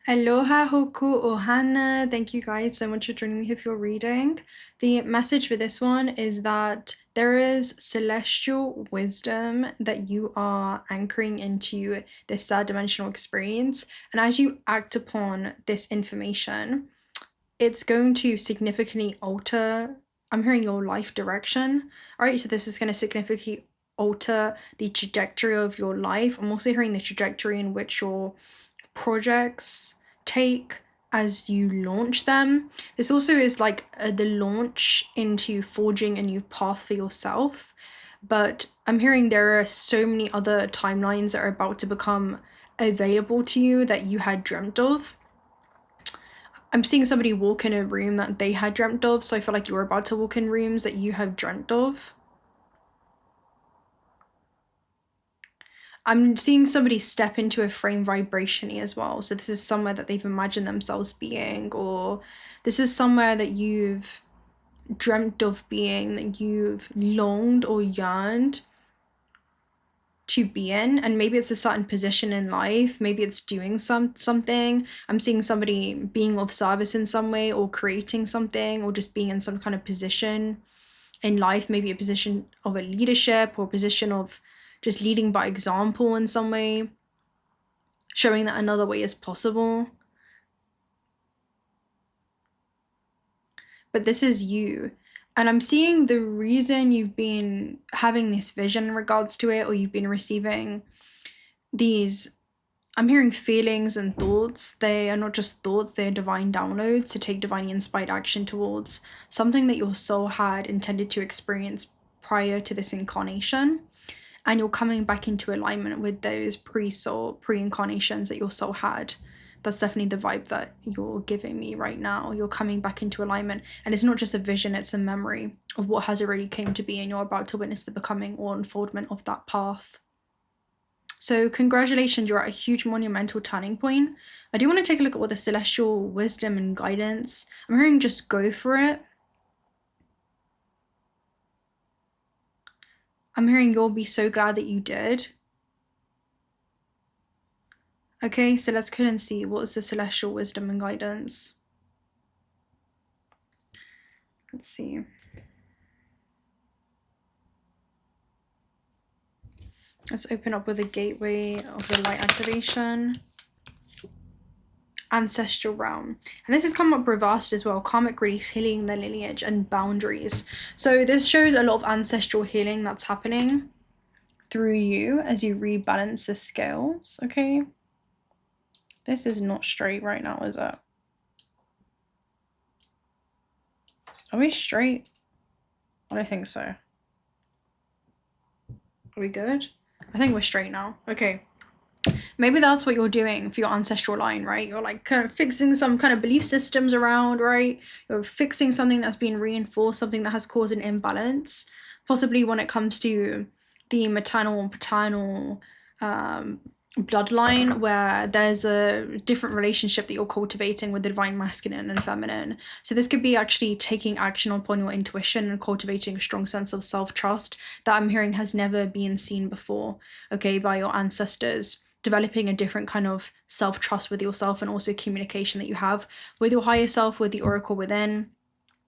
Aloha hoku ohana. Thank you guys so much for joining me here for your reading. The message for this one is that there is celestial wisdom that you are anchoring into this third dimensional experience. And as you act upon this information, it's going to significantly alter, I'm hearing your life direction. All right, so this is going to significantly alter the trajectory of your life. I'm also hearing the trajectory in which your projects take as you launch them. This also is like the launch into forging a new path for yourself. But I'm hearing there are so many other timelines that are about to become available to you that you had dreamt of. I'm seeing somebody walk in a room that they had dreamt of, so I feel like you're about to walk in rooms that you have dreamt of. I'm seeing somebody step into a frame vibrationally as well. So this is somewhere that they've imagined themselves being, or this is somewhere that you've dreamt of being, that you've longed or yearned to be in. And maybe it's a certain position in life, maybe it's doing something. I'm seeing somebody being of service in some way, or creating something, or just being in some kind of position in life, maybe a position of a leadership, or a position of just leading by example in some way, showing that another way is possible. But this is you. And I'm seeing the reason you've been having this vision in regards to it, or you've been receiving these, I'm hearing feelings and thoughts. They are not just thoughts, they are divine downloads to take divinely inspired action towards something that your soul had intended to experience prior to this incarnation. And you're coming back into alignment with those pre-incarnations that your soul had. That's definitely the vibe that you're giving me right now. You're coming back into alignment. And it's not just a vision, it's a memory of what has already came to be, and you're about to witness the becoming or unfoldment of that path. So congratulations, you're at a huge monumental turning point. I do want to take a look at what the celestial wisdom and guidance, I'm hearing just go for it. I'm hearing you'll be so glad that you did. Okay, so let's go and see what is the celestial wisdom and guidance. Let's see. Let's open up with a gateway of the light activation. Ancestral realm. And this has come up reversed as well. Karmic release, healing the lineage, and boundaries. So this shows a lot of ancestral healing that's happening through you as you rebalance the scales, okay? This is not straight right now, is it? Are we straight? I don't think so. Are we good? I think we're straight now. Okay. Maybe that's what you're doing for your ancestral line, right? You're like kind of fixing some kind of belief systems around, right? You're fixing something that's been reinforced, something that has caused an imbalance, possibly when it comes to the maternal and paternal bloodline, where there's a different relationship that you're cultivating with the divine masculine and feminine. So this could be actually taking action upon your intuition and cultivating a strong sense of self-trust that I'm hearing has never been seen before, okay, by your ancestors. Developing a different kind of self-trust with yourself, and also communication that you have with your higher self, with the oracle within,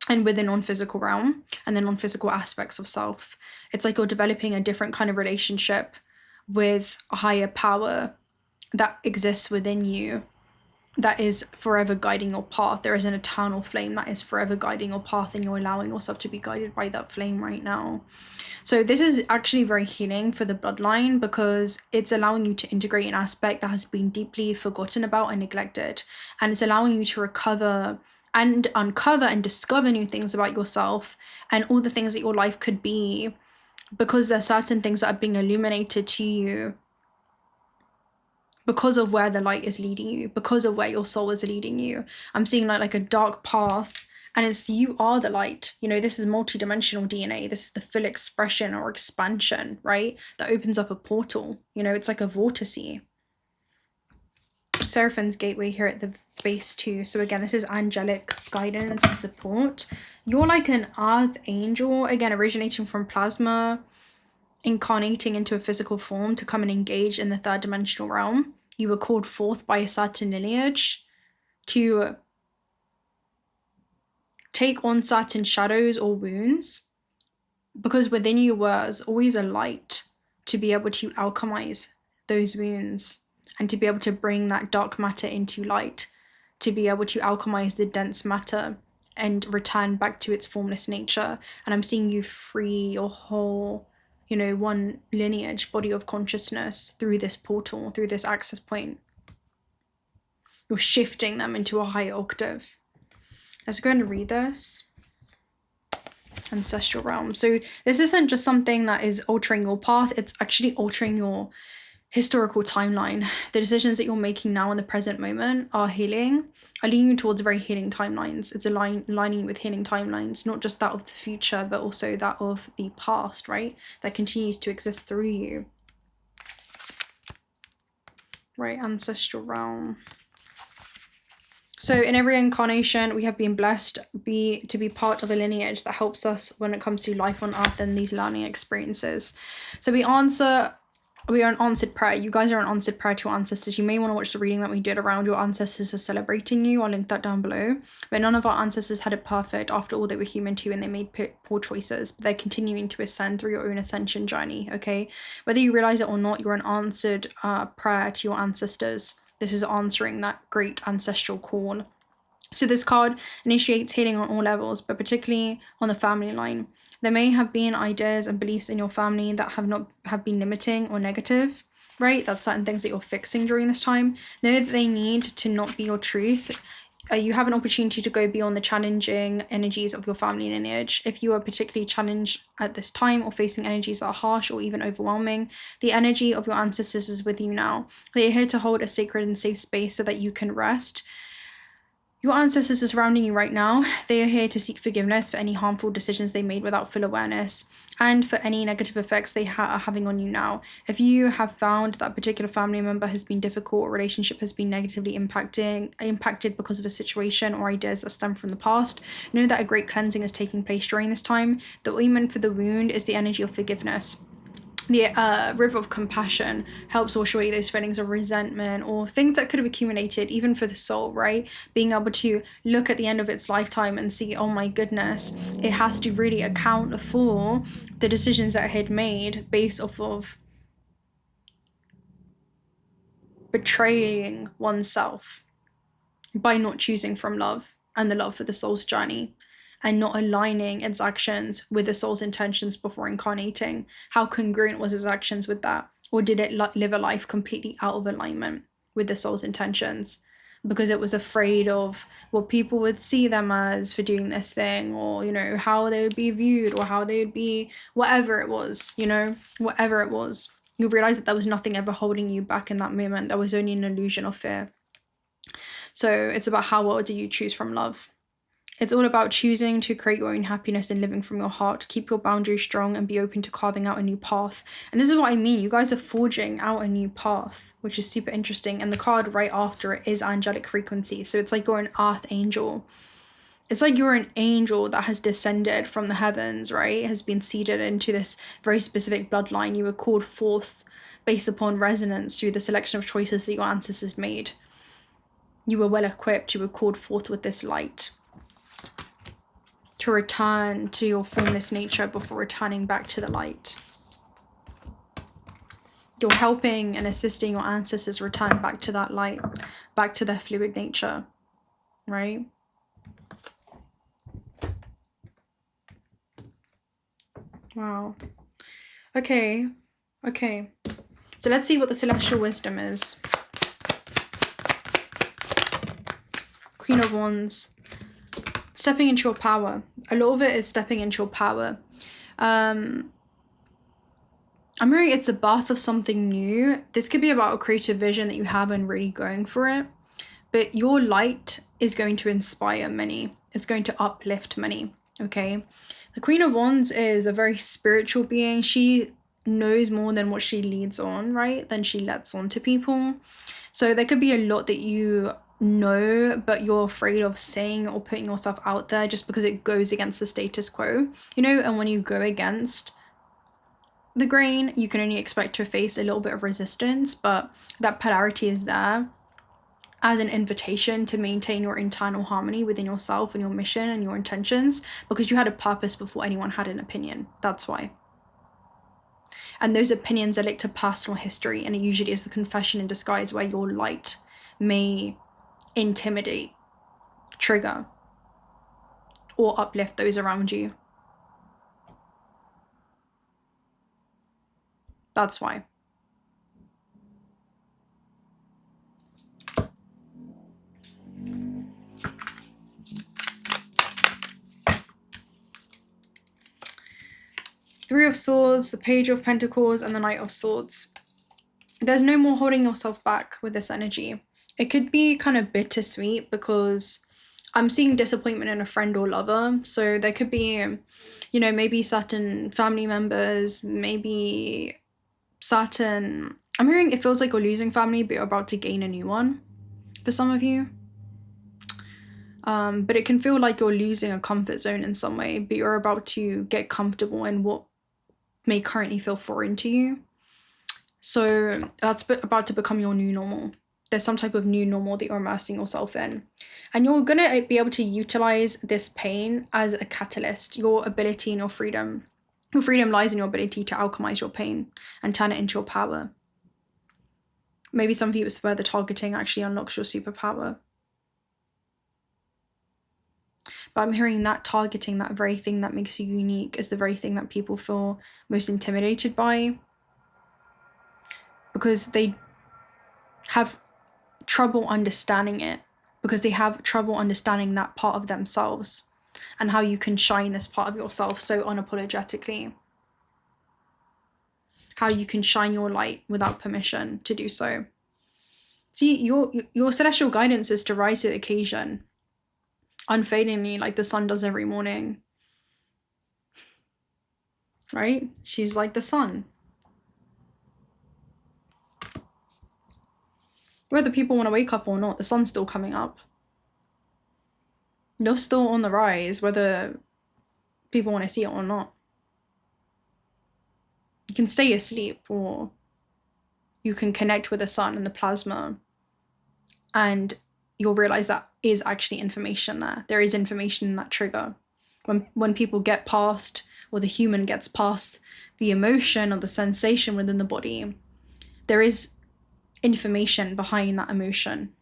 and with the non-physical realm and the non-physical aspects of self. It's like you're developing a different kind of relationship with a higher power that exists within you, that is forever guiding your path. There is an eternal flame that is forever guiding your path, and you're allowing yourself to be guided by that flame right now. So this is actually very healing for the bloodline, because it's allowing you to integrate an aspect that has been deeply forgotten about and neglected, and it's allowing you to recover and uncover and discover new things about yourself and all the things that your life could be, because there are certain things that are being illuminated to you because of where the light is leading you, because of where your soul is leading you. I'm seeing like a dark path, and it's you are the light. You know, this is multidimensional DNA. This is the full expression or expansion, right? That opens up a portal. You know, it's like a vortice. Seraphim's gateway here at the base too. So again, this is angelic guidance and support. You're like an archangel, again, originating from plasma, incarnating into a physical form to come and engage in the third dimensional realm. You were called forth by a certain lineage, to take on certain shadows or wounds, because within you was always a light to be able to alchemize those wounds and to be able to bring that dark matter into light, to be able to alchemize the dense matter and return back to its formless nature. And I'm seeing you free your whole, you know, one lineage, body of consciousness through this portal, through this access point. You're shifting them into a higher octave. Let's go and read this. Ancestral realm. So this isn't just something that is altering your path, it's actually altering your historical timeline. The decisions that you're making now in the present moment are leading you towards very healing timelines. It's aligning with healing timelines, not just that of the future, but also that of the past, right? That continues to exist through you. Right, ancestral realm. So in every incarnation, we have been blessed to be part of a lineage that helps us when it comes to life on earth and these learning experiences. So we are an answered prayer. You guys are an answered prayer to our ancestors. You may want to watch the reading that we did around your ancestors are celebrating you. I'll link that down below. But none of our ancestors had it perfect. After all, they were human too, and they made poor choices. But they're continuing to ascend through your own ascension journey, okay? Whether you realize it or not, you're an answered prayer to your ancestors. This is answering that great ancestral call. So this card initiates healing on all levels, but particularly on the family line. There may have been ideas and beliefs in your family that have been limiting or negative, right? That's certain things that you're fixing during this time. Know that they need to not be your truth. You have an opportunity to go beyond the challenging energies of your family lineage. If you are particularly challenged at this time or facing energies that are harsh or even overwhelming, the energy of your ancestors is with you now. They are here to hold a sacred and safe space so that you can rest. Your ancestors are surrounding you right now. They are here to seek forgiveness for any harmful decisions they made without full awareness and for any negative effects they are having on you now. If you have found that a particular family member has been difficult or relationship has been negatively impacted because of a situation or ideas that stem from the past, know that a great cleansing is taking place during this time. The ointment for the wound is the energy of forgiveness. The river of compassion helps wash away those feelings of resentment or things that could have accumulated, even for the soul, right? Being able to look at the end of its lifetime and see, oh my goodness, it has to really account for the decisions that it had made based off of betraying oneself by not choosing from love and the love for the soul's journey, and not aligning its actions with the soul's intentions before incarnating. How congruent was its actions with that? Or did it live a life completely out of alignment with the soul's intentions because it was afraid of what people would see them as for doing this thing, or, you know, how they would be viewed, or how they would be, whatever it was, you know, whatever it was. You realize that there was nothing ever holding you back in that moment. There was only an illusion of fear. So it's about how well do you choose from love. It's all about choosing to create your own happiness and living from your heart. Keep your boundaries strong and be open to carving out a new path. And this is what I mean. You guys are forging out a new path, which is super interesting. And the card right after it is angelic frequency. So it's like you're an earth angel. It's like you're an angel that has descended from the heavens, right? Has been seeded into this very specific bloodline. You were called forth based upon resonance through the selection of choices that your ancestors made. You were well equipped. You were called forth with this light to return to your formless nature before returning back to the light. You're helping and assisting your ancestors return back to that light, back to their fluid nature, right? Wow. Okay. So let's see what the celestial wisdom is. Queen of Wands. Stepping into your power. A lot of it is stepping into your power. I'm hearing it's the birth of something new. This could be about a creative vision that you have and really going for it. But your light is going to inspire many. It's going to uplift many, okay? The Queen of Wands is a very spiritual being. She knows more than what she leads on, right? Than she lets on to people. So there could be a lot that you know, but you're afraid of saying or putting yourself out there just because it goes against the status quo, you know. And when you go against the grain, you can only expect to face a little bit of resistance, but that polarity is there. as an invitation to maintain your internal harmony within yourself and your mission and your intentions, because you had a purpose before anyone had an opinion. That's why. And those opinions are linked to personal history, and it usually is the confession in disguise where your light may intimidate, trigger, or uplift those around you. That's why. Three of Swords, the Page of Pentacles, and the Knight of Swords. There's no more holding yourself back with this energy. It could be kind of bittersweet because I'm seeing disappointment in a friend or lover. So there could be, you know, maybe certain family members, maybe certain... I'm hearing it feels like you're losing family, but you're about to gain a new one for some of you. But it can feel like you're losing a comfort zone in some way, but you're about to get comfortable in what may currently feel foreign to you. So that's about to become your new normal. There's some type of new normal that you're immersing yourself in. And you're going to be able to utilize this pain as a catalyst, your ability and your freedom. Your freedom lies in your ability to alchemize your pain and turn it into your power. Maybe some of you it's where the targeting actually unlocks your superpower. But I'm hearing that targeting, that very thing that makes you unique, is the very thing that people feel most intimidated by. Because they have trouble understanding it. Because they have trouble understanding that part of themselves. And how you can shine this part of yourself so unapologetically. How you can shine your light without permission to do so. See, your celestial guidance is to rise to the occasion. Unfadingly, like the sun does every morning. Right? She's like the sun. Whether people want to wake up or not, the sun's still coming up. You're still on the rise, whether people want to see it or not. You can stay asleep, or you can connect with the sun and the plasma, and you'll realize that is actually information there. There is information in that trigger. When people get past, or the human gets past the emotion or the sensation within the body, there is information behind that emotion.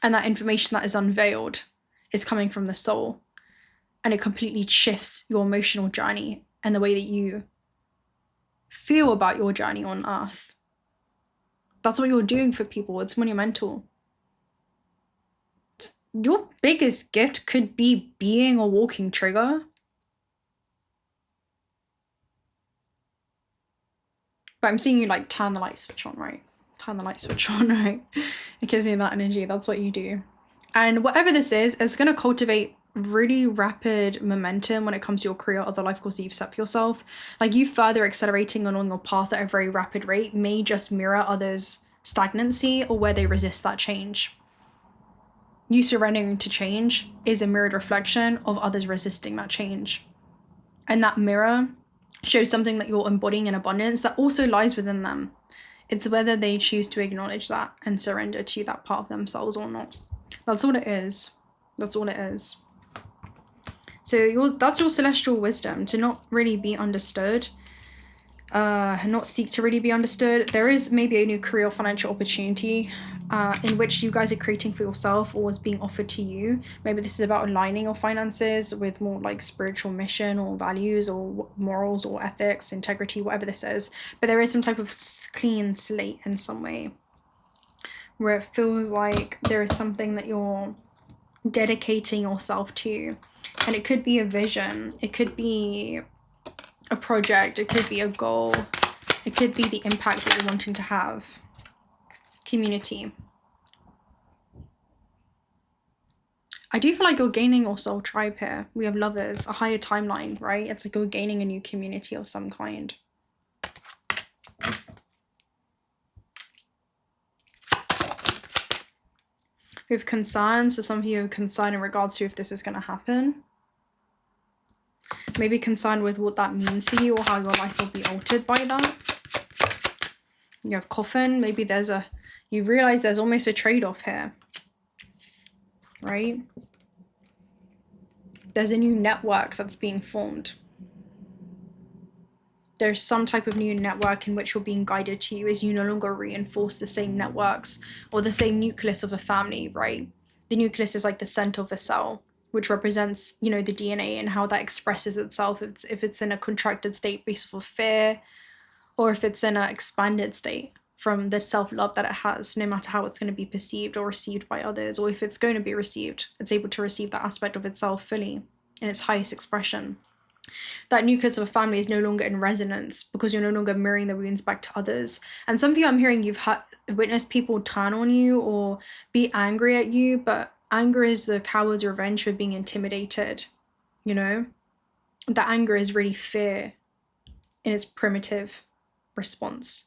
And that information that is unveiled is coming from the soul. And it completely shifts your emotional journey and the way that you feel about your journey on Earth. That's what you're doing for people. It's monumental. Your biggest gift could be being a walking trigger. But I'm seeing you like turn the light switch on, right? Turn the light switch on, right? It gives me that energy. That's what you do. And whatever this is, it's going to cultivate really rapid momentum when it comes to your career or the life goals that you've set for yourself. Like you further accelerating along your path at a very rapid rate may just mirror others' stagnancy or where they resist that change. You surrendering to change is a mirrored reflection of others resisting that change. And that mirror shows something that you're embodying in abundance that also lies within them. It's whether they choose to acknowledge that and surrender to that part of themselves or not. That's all it is. That's all it is. So that's your celestial wisdom, to not really be understood, not seek to really be understood. There is maybe a new career or financial opportunity in which you guys are creating for yourself or is being offered to you. Maybe this is about aligning your finances with more like spiritual mission or values or morals or ethics, integrity, whatever this is. But there is some type of clean slate in some way where it feels like there is something that you're dedicating yourself to. And it could be a vision, it could be a project, it could be a goal, it could be the impact that you're wanting to have. Community. I do feel like you're gaining your soul tribe here. We have lovers, a higher timeline, right? It's like you're gaining a new community of some kind. We have concerns, so some of you are concerned in regards to if this is going to happen. Maybe concerned with what that means for you or how your life will be altered by that. You have coffin, maybe there's a, You realize there's almost a trade-off here, right? There's a new network that's being formed. There's some type of new network in which you're being guided to as you no longer reinforce the same networks or the same nucleus of a family, right? The nucleus is like the center of a cell, which represents, you know, the DNA and how that expresses itself. If it's in a contracted state based off of fear, or if it's in an expanded state from the self-love that it has, no matter how it's going to be perceived or received by others, or if it's going to be received, it's able to receive that aspect of itself fully in its highest expression. That nucleus of a family is no longer in resonance because you're no longer mirroring the wounds back to others. And some of you, I'm hearing you've witnessed people turn on you or be angry at you, but anger is the coward's revenge for being intimidated, you know? That anger is really fear in its primitive response,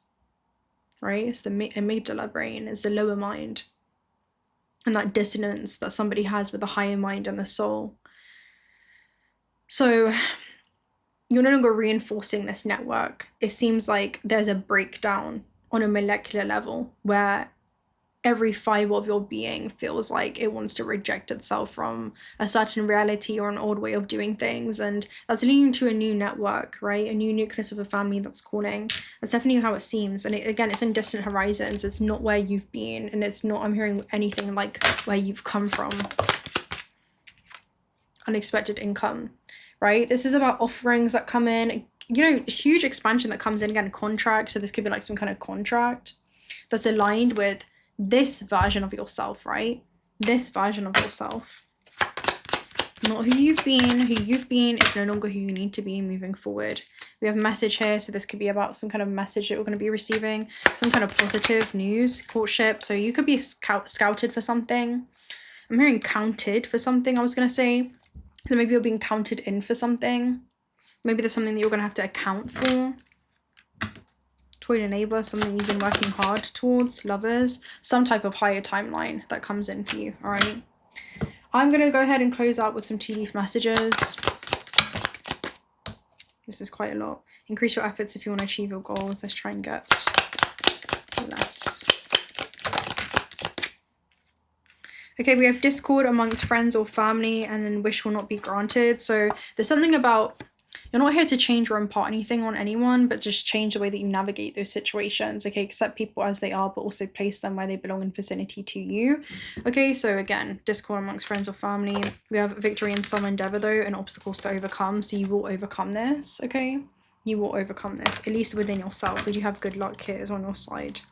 right? It's the amygdala brain, it's the lower mind. And that dissonance that somebody has with the higher mind and the soul. So you're no longer reinforcing this network. It seems like there's a breakdown on a molecular level where every fiber of your being feels like it wants to reject itself from a certain reality or an old way of doing things. And that's leading to a new network, right? A new nucleus of a family that's calling. That's definitely how it seems. And again, it's in distant horizons. It's not where you've been. And it's not, I'm hearing anything like where you've come from. Unexpected income, right? This is about offerings that come in, you know, huge expansion that comes in, again, contract. So this could be like some kind of contract that's aligned with this version of yourself, right? This version of yourself. Not who you've been. Who you've been is no longer who you need to be moving forward. We have a message here. So this could be about some kind of message that we're going to be receiving. Some kind of positive news, courtship. So you could be scouted for something. I'm hearing counted for something, I was going to say. So maybe you're being counted in for something. Maybe there's something that you're going to have to account for. Toilet neighbor, something you've been working hard towards. Lovers, some type of higher timeline that comes in for you, all right? I'm going to go ahead and close out with some tea leaf messages. This is quite a lot. Increase your efforts if you want to achieve your goals. Let's try and get less. Okay, we have discord amongst friends or family, and then wish will not be granted. So there's something about, you're not here to change or impart anything on anyone, but just change the way that you navigate those situations. Okay, accept people as they are, but also place them where they belong in vicinity to you. Okay, so again, discord amongst friends or family. We have victory in some endeavor though, and obstacles to overcome. So you will overcome this, okay? You will overcome this, at least within yourself. We do have good luck here is on your side.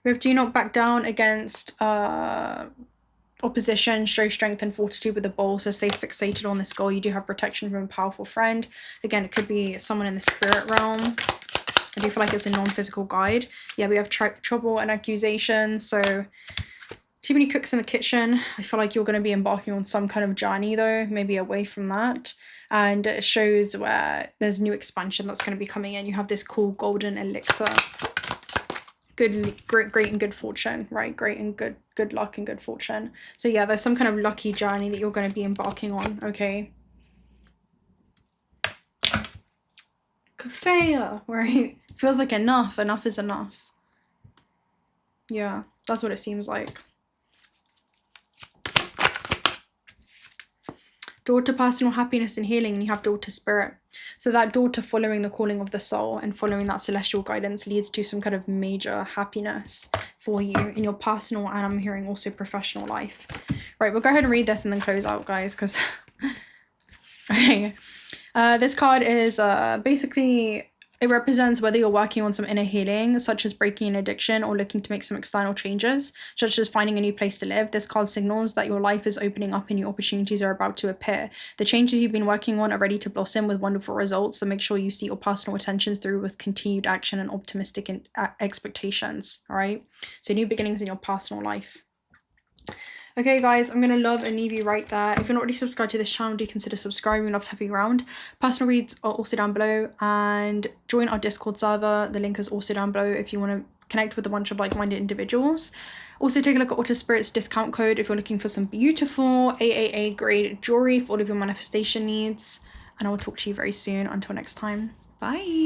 We have do not back down against opposition, show strength and fortitude with the bowl, so stay fixated on this goal. You do have protection from a powerful friend. Again, it could be someone in the spirit realm. I do feel like it's a non-physical guide. Yeah, we have trouble and accusations, so too many cooks in the kitchen. I feel like you're going to be embarking on some kind of journey though, maybe away from that. And it shows where there's new expansion that's going to be coming in. You have this cool golden elixir. Great and good fortune, right? Great and good luck and good fortune. So yeah, there's some kind of lucky journey that you're going to be embarking on, okay? Kafaya, right? Feels like enough is enough. Yeah, that's what it seems like. Door to personal happiness and healing, and you have door to spirit. So that door to following the calling of the soul and following that celestial guidance leads to some kind of major happiness for you in your personal, and I'm hearing also professional life. Right, we'll go ahead and read this and then close out, guys, because okay. This card is basically, it represents whether you're working on some inner healing, such as breaking an addiction, or looking to make some external changes, such as finding a new place to live. This card signals that your life is opening up and new opportunities are about to appear. The changes you've been working on are ready to blossom with wonderful results, so make sure you see your personal intentions through with continued action and optimistic expectations, all right? So new beginnings in your personal life. Okay guys, I'm going to love and leave you right there. If you're not already subscribed to this channel, do consider subscribing. We'd love to have you around. Personal reads are also down below, and join our Discord server. The link is also down below if you want to connect with a bunch of like-minded individuals. Also take a look at Auto Spirit's discount code if you're looking for some beautiful AAA grade jewelry for all of your manifestation needs. and I will talk to you very soon. Until next time, bye.